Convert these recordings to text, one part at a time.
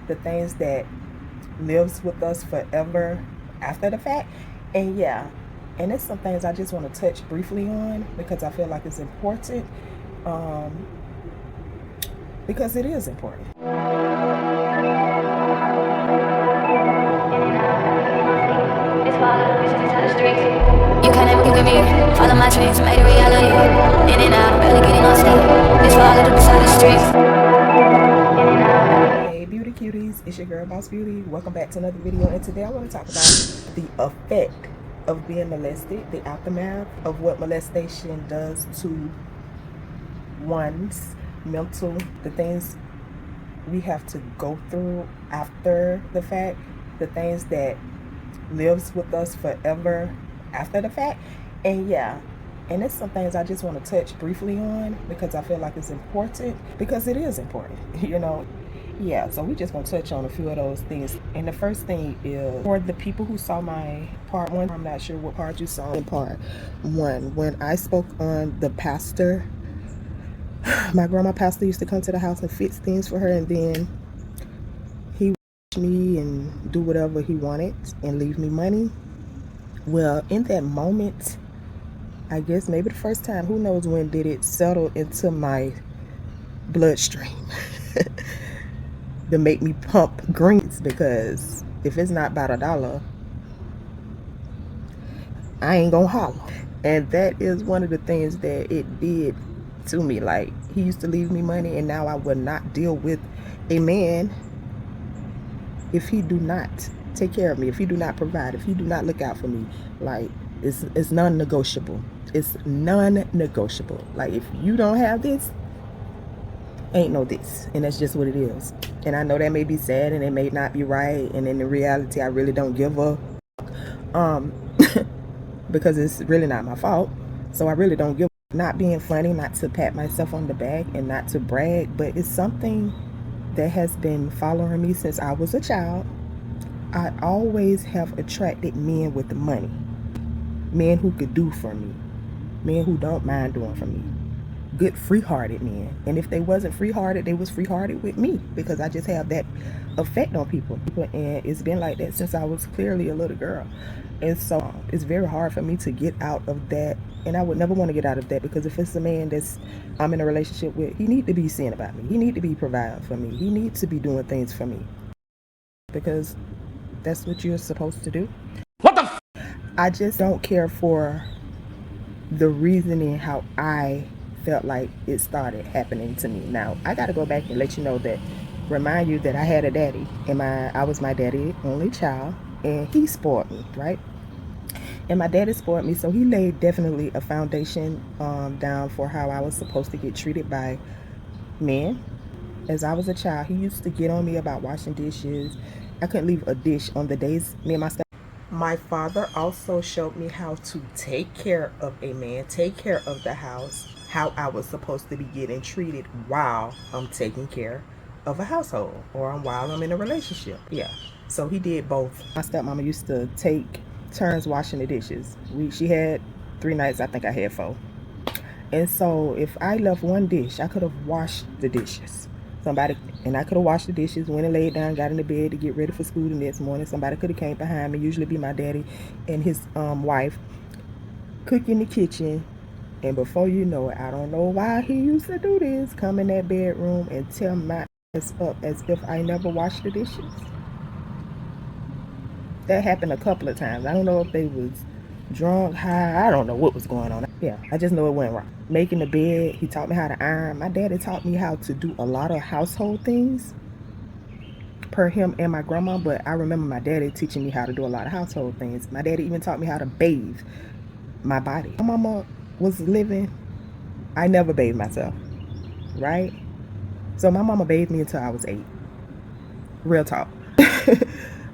the things that lives with us forever after the fact. And yeah, and it's some things I just want to touch briefly on because I feel like it's important, because it is important. You can't ever get with me. Follow my dreams, made a reality. In and out, barely getting on sleep. It's all little beside the streets. Hey beauty cuties, it's your girl Boss Beauty. Welcome back to another video, and today I want to talk about the effect of being molested, the aftermath of what molestation does to one's mental, the things we have to go through after the fact, the things that lives with us forever after the fact. And yeah, and it's some things I just want to touch briefly on because I feel like it's important, because it is important, Yeah, so we just gonna touch on a few of those things. And the first thing is, for the people who saw my part one, I'm not sure what part you saw in part one, when I spoke on the pastor. My grandma pastor used to come to the house and fix things for her, and then he would watch me and do whatever he wanted and leave me money. Well, in that moment, I guess maybe the first time, who knows when, did it settle into my bloodstream to make me pump greens, because if it's not about $1, I ain't gonna holler. And that is one of the things that it did to me. Like, he used to leave me money, and now I will not deal with a man if he do not take care of me, if he do not provide, if he do not look out for me. Like, it's non-negotiable. It's non-negotiable. Like, if you don't have this, ain't no this. And that's just what it is. And I know that may be sad and it may not be right, and in reality I really don't give a because it's really not my fault. So I really don't give a, not being funny, not to pat myself on the back and not to brag, but it's something that has been following me since I was a child. I always have attracted men with money, men who could do for me, men who don't mind doing for me, good free-hearted men. And if they wasn't free-hearted, they was free-hearted with me, because I just have that effect on people. And it's been like that since I was clearly a little girl. And so it's very hard for me to get out of that, and I would never want to get out of that, because if it's a man that's I'm in a relationship with, he need to be seeing about me, he need to be providing for me, he needs to be doing things for me, because that's what you're supposed to do. What the I just don't care for the reasoning how I felt like it started happening to me. Now, I got to go back and let you know that, remind you that I had a daddy, and I was my daddy's only child, and he spoiled me, right? And my daddy spoiled me, so he laid definitely a foundation down for how I was supposed to get treated by men. As I was a child, he used to get on me about washing dishes. I couldn't leave a dish on the days me and my step. My father also showed me how to take care of a man, take care of the house, how I was supposed to be getting treated while I'm taking care of a household, or while I'm in a relationship. Yeah, so he did both. My stepmama used to take turns washing the dishes. She had 3 nights, I think I had 4. And so if I left one dish, I could have washed the dishes. And I could have washed the dishes, went and laid down, got in the bed to get ready for school the next morning. Somebody could have came behind me, usually be my daddy and his wife, cook in the kitchen. And before you know it, I don't know why he used to do this, come in that bedroom and tear my ass up as if I never washed the dishes. That happened a couple of times. I don't know if they was drunk, high, I don't know what was going on. Yeah, I just know it went wrong. Making the bed, he taught me how to iron. My daddy taught me how to do a lot of household things, per him and my grandma, but I remember my daddy teaching me how to do a lot of household things. My daddy even taught me how to bathe my body. My mama was living, I never bathed myself, right? So my mama bathed me until I was 8. Real talk.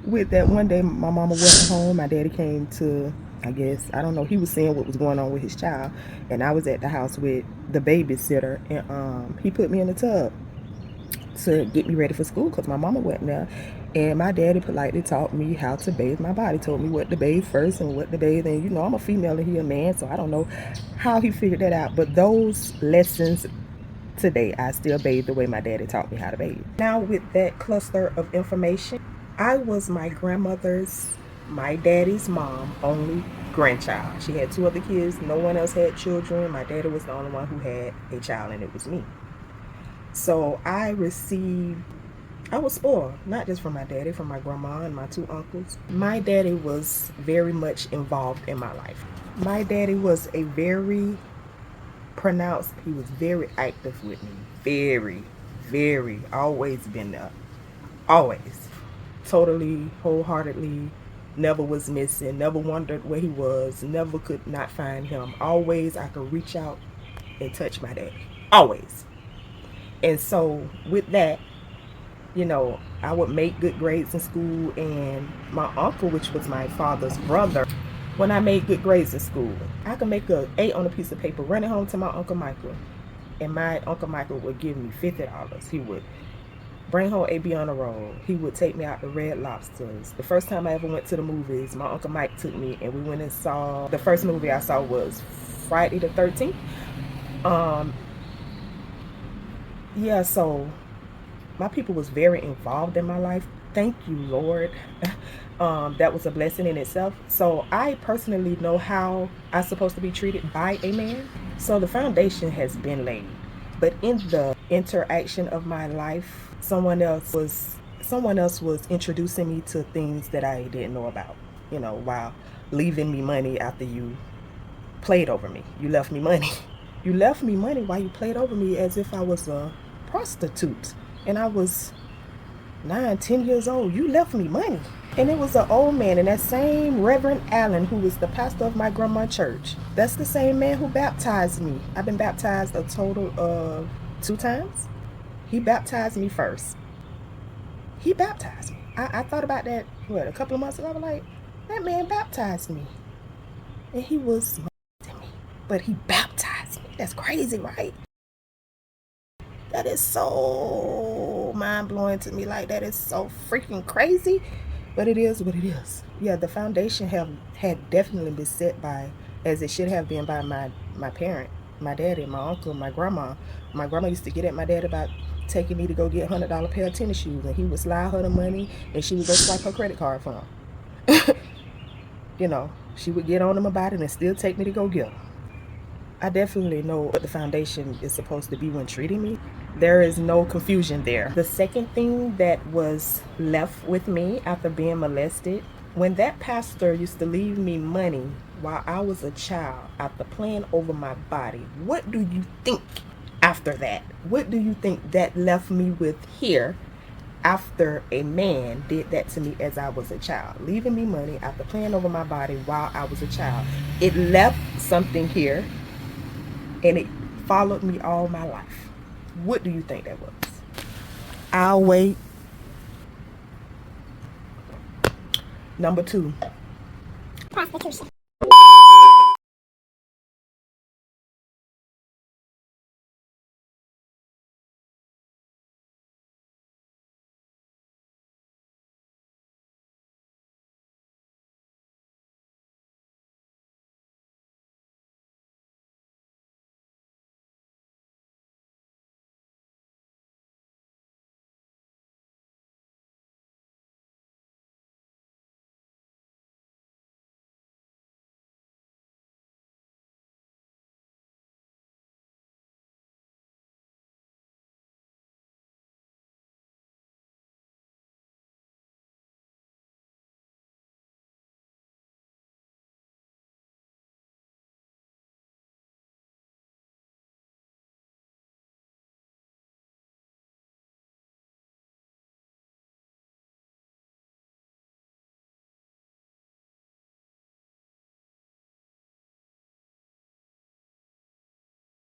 With that, one day my mama wasn't home. My daddy came to, I guess, I don't know, he was seeing what was going on with his child, and I was at the house with the babysitter, and he put me in the tub to get me ready for school because my mama wasn't there. And my daddy politely taught me how to bathe my body, told me what to bathe first and what to bathe. And I'm a female and he a man, so I don't know how he figured that out, but those lessons today, I still bathe the way my daddy taught me how to bathe. Now, with that cluster of information, I was my grandmother's, my daddy's mom, only grandchild. She had 2 other kids. No one else had children. My daddy was the only one who had a child, and it was me. So I was spoiled, not just from my daddy, from my grandma and my 2 uncles. My daddy was very much involved in my life. My daddy was he was very active with me. Very, always been there. Always. Totally, wholeheartedly, never was missing, never wondered where he was, never could not find him. Always I could reach out and touch my daddy. Always. And so with that, I would make good grades in school, and my uncle, which was my father's brother, when I made good grades in school, I could make an 8 on a piece of paper, run it home to my Uncle Michael, and my Uncle Michael would give me $50. He would bring home AB on a roll. He would take me out to Red Lobsters. The first time I ever went to the movies, my Uncle Mike took me, and we went and saw, the first movie I saw was Friday the 13th. Yeah, so my people was very involved in my life. Thank you, Lord. That was a blessing in itself. So I personally know how I'm supposed to be treated by a man. So the foundation has been laid. But in the interaction of my life, someone else was introducing me to things that I didn't know about, while leaving me money after you played over me. You left me money. You left me money while you played over me as if I was a prostitute. And I was 9, 10 years old. You left me money. And it was an old man, and that same Reverend Allen, who was the pastor of my grandma's church, that's the same man who baptized me. I've been baptized a total of 2 times. He baptized me first. He baptized me. I thought about that, a couple of months ago. I was like, that man baptized me. And he was me. But he baptized me. That's crazy, right? That is so mind-blowing to me. Like, that is so freaking crazy. But it is what it is. Yeah, the foundation had definitely been set by, as it should have been, by my parent, my daddy, my uncle, my grandma. My grandma used to get at my dad about taking me to go get $100 pair of tennis shoes, and he would slide her the money, and she would go swipe her credit card for him. She would get on him about it and still take me to go get them. I definitely know what the foundation is supposed to be when treating me. There is no confusion there. The second thing that was left with me after being molested, when that pastor used to leave me money while I was a child after playing over my body, what do you think after that? What do you think that left me with here after a man did that to me as I was a child? Leaving me money after playing over my body while I was a child. It left something here, and it followed me all my life. What do you think that was? I'll wait. Number 2. Prostitution.